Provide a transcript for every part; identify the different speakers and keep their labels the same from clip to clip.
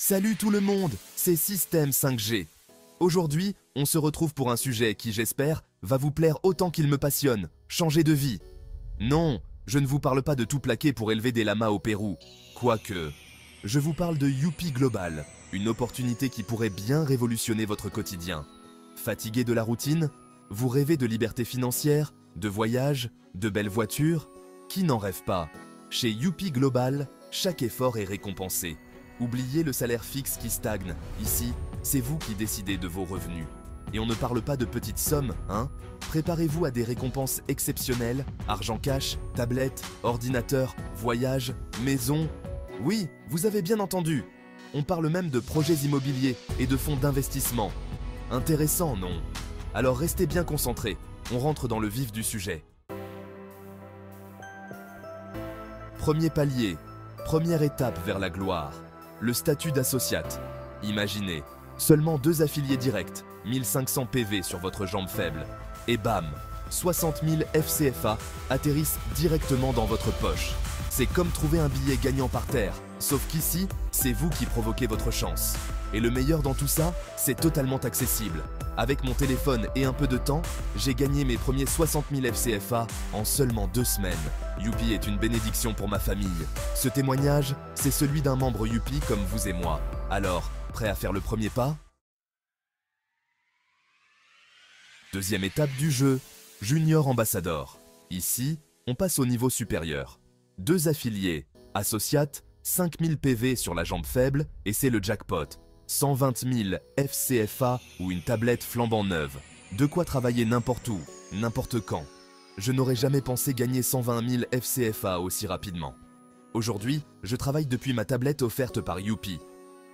Speaker 1: Salut tout le monde, c'est Système 5G. Aujourd'hui, on se retrouve pour un sujet qui, j'espère, va vous plaire autant qu'il me passionne, changer de vie. Non, je ne vous parle pas de tout plaquer pour élever des lamas au Pérou. Quoique, je vous parle de Youpi Global, une opportunité qui pourrait bien révolutionner votre quotidien. Fatigué de la routine? Vous rêvez de liberté financière, de voyage, de belles voitures? Qui n'en rêve pas? Chez Youpi Global, chaque effort est récompensé. Oubliez le salaire fixe qui stagne. Ici, c'est vous qui décidez de vos revenus. Et on ne parle pas de petites sommes, hein? Préparez-vous à des récompenses exceptionnelles, argent cash, tablette, ordinateur, voyage, maison. Oui, vous avez bien entendu. On parle même de projets immobiliers et de fonds d'investissement. Intéressant, non? Alors restez bien concentrés, on rentre dans le vif du sujet. Premier palier, première étape vers la gloire. Le statut d'associate. Imaginez, seulement 2 affiliés directs, 1500 PV sur votre jambe faible. Et bam, 60 000 FCFA atterrissent directement dans votre poche. C'est comme trouver un billet gagnant par terre, sauf qu'ici, c'est vous qui provoquez votre chance. Et le meilleur dans tout ça, c'est totalement accessible. Avec mon téléphone et un peu de temps, j'ai gagné mes premiers 60 000 FCFA en seulement 2 semaines. Youpi est une bénédiction pour ma famille. Ce témoignage, c'est celui d'un membre Youpi comme vous et moi. Alors, prêt à faire le premier pas? Deuxième étape du jeu, Junior Ambassador. Ici, on passe au niveau supérieur. 2 affiliés, associates, 5000 PV sur la jambe faible et c'est le jackpot. 120 000 FCFA ou une tablette flambant neuve. De quoi travailler n'importe où, n'importe quand. Je n'aurais jamais pensé gagner 120 000 FCFA aussi rapidement. Aujourd'hui, je travaille depuis ma tablette offerte par Youpi.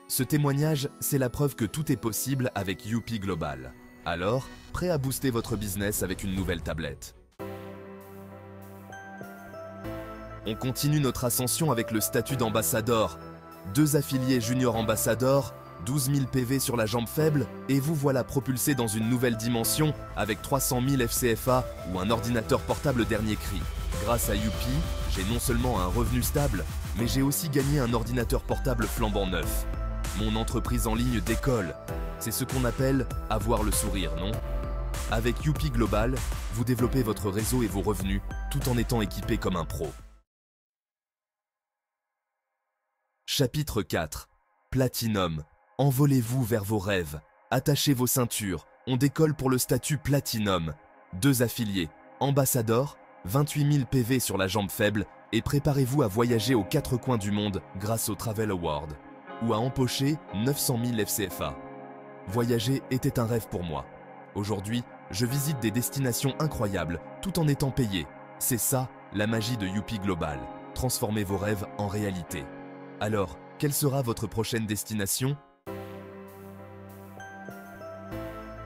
Speaker 1: Ce témoignage, c'est la preuve que tout est possible avec Youpi Global. Alors, prêt à booster votre business avec une nouvelle tablette. On continue notre ascension avec le statut d'ambassadeur. 2 affiliés junior ambassadeur, 12 000 PV sur la jambe faible et vous voilà propulsé dans une nouvelle dimension avec 300 000 FCFA ou un ordinateur portable dernier cri. Grâce à Youpi, j'ai non seulement un revenu stable, mais j'ai aussi gagné un ordinateur portable flambant neuf. Mon entreprise en ligne décolle. C'est ce qu'on appelle avoir le sourire, non? Avec Youpi Global, vous développez votre réseau et vos revenus tout en étant équipé comme un pro. Chapitre 4. Platinum. Envolez-vous vers vos rêves. Attachez vos ceintures. On décolle pour le statut Platinum. 2 affiliés. Ambassador, 28 000 PV sur la jambe faible et préparez-vous à voyager aux 4 coins du monde grâce au Travel Award. Ou à empocher 900 000 FCFA. Voyager était un rêve pour moi. Aujourd'hui, je visite des destinations incroyables tout en étant payé. C'est ça, la magie de Youpi Global. Transformez vos rêves en réalité. Alors, quelle sera votre prochaine destination?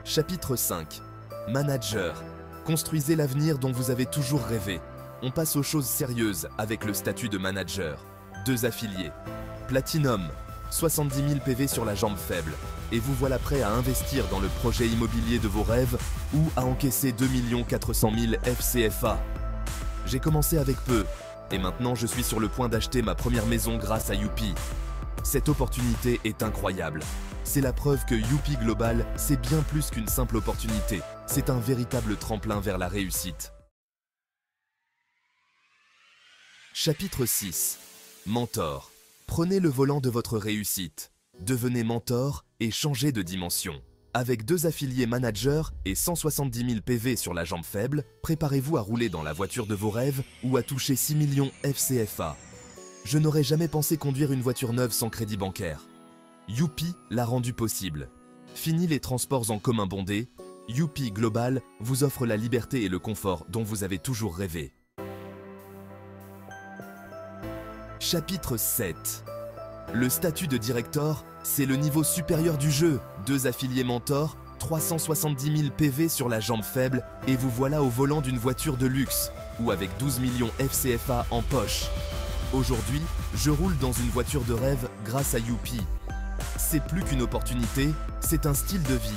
Speaker 1: Chapitre 5. Manager. Construisez l'avenir dont vous avez toujours rêvé. On passe aux choses sérieuses avec le statut de manager. 2 affiliés. Platinum. 70 000 PV sur la jambe faible. Et vous voilà prêt à investir dans le projet immobilier de vos rêves ou à encaisser 2 400 000 FCFA. J'ai commencé avec peu. Et maintenant, je suis sur le point d'acheter ma première maison grâce à Youpi. Cette opportunité est incroyable. C'est la preuve que Youpi Global, c'est bien plus qu'une simple opportunité. C'est un véritable tremplin vers la réussite. Chapitre 6. Mentor. Prenez le volant de votre réussite. Devenez mentor et changez de dimension. Avec 2 affiliés managers et 170 000 PV sur la jambe faible, préparez-vous à rouler dans la voiture de vos rêves ou à toucher 6 millions FCFA. Je n'aurais jamais pensé conduire une voiture neuve sans crédit bancaire. Youpi l'a rendu possible. Fini les transports en commun bondés, Youpi Global vous offre la liberté et le confort dont vous avez toujours rêvé. Chapitre 7. Le statut de directeur, c'est le niveau supérieur du jeu. 2 affiliés mentors, 370 000 PV sur la jambe faible et vous voilà au volant d'une voiture de luxe ou avec 12 millions FCFA en poche. Aujourd'hui, je roule dans une voiture de rêve grâce à Youpi. C'est plus qu'une opportunité, c'est un style de vie.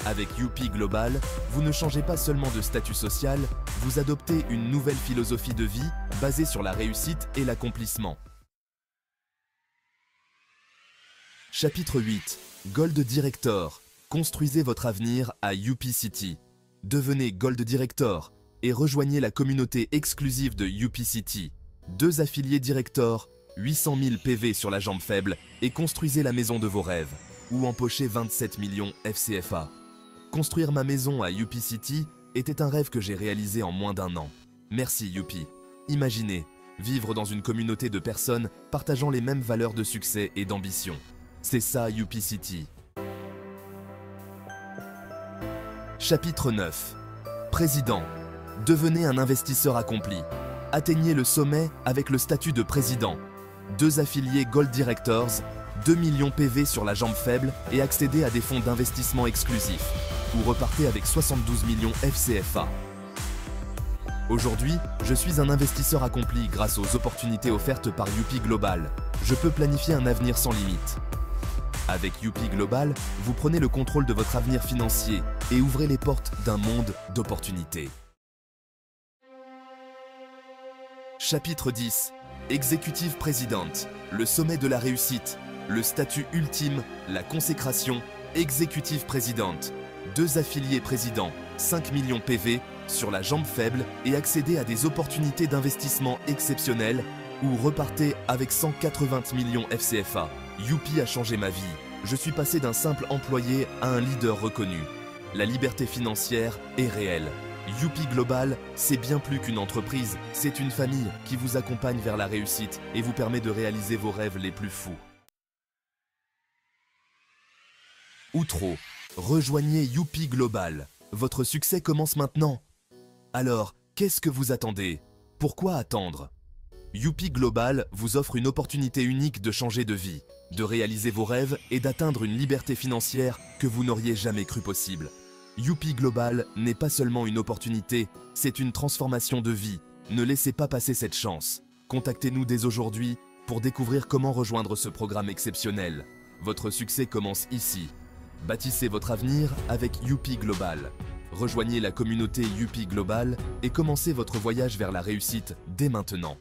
Speaker 1: Avec Youpi Global, vous ne changez pas seulement de statut social, vous adoptez une nouvelle philosophie de vie basée sur la réussite et l'accomplissement. Chapitre 8. Gold Director. Construisez votre avenir à UP-City. Devenez Gold Director et rejoignez la communauté exclusive de UP-City. 2 affiliés Director, 800 000 PV sur la jambe faible et construisez la maison de vos rêves. Ou empocher 27 millions FCFA. Construire ma maison à UP-City était un rêve que j'ai réalisé en moins d'1 an. Merci Youpi. Imaginez, vivre dans une communauté de personnes partageant les mêmes valeurs de succès et d'ambition. C'est ça UP-City. Chapitre 9. Président. Devenez un investisseur accompli. Atteignez le sommet avec le statut de président. 2 affiliés Gold Directors, 2 millions PV sur la jambe faible et accédez à des fonds d'investissement exclusifs. Ou repartez avec 72 millions FCFA. Aujourd'hui, je suis un investisseur accompli grâce aux opportunités offertes par UP Global. Je peux planifier un avenir sans limite. Avec UP Global, vous prenez le contrôle de votre avenir financier et ouvrez les portes d'un monde d'opportunités. Chapitre 10. Executive President. Le sommet de la réussite. Le statut ultime, la consécration. Executive President. 2 affiliés présidents, 5 millions PV, sur la jambe faible et accédez à des opportunités d'investissement exceptionnelles ou repartez avec 180 millions FCFA. Youpi a changé ma vie. Je suis passé d'un simple employé à un leader reconnu. La liberté financière est réelle. UP Global, c'est bien plus qu'une entreprise, c'est une famille qui vous accompagne vers la réussite et vous permet de réaliser vos rêves les plus fous. Outro. Rejoignez UP Global. Votre succès commence maintenant. Alors, qu'est-ce que vous attendez? Pourquoi attendre? UP Global vous offre une opportunité unique de changer de vie, de réaliser vos rêves et d'atteindre une liberté financière que vous n'auriez jamais cru possible. UP Global n'est pas seulement une opportunité, c'est une transformation de vie. Ne laissez pas passer cette chance. Contactez-nous dès aujourd'hui pour découvrir comment rejoindre ce programme exceptionnel. Votre succès commence ici. Bâtissez votre avenir avec UP Global. Rejoignez la communauté UP Global et commencez votre voyage vers la réussite dès maintenant.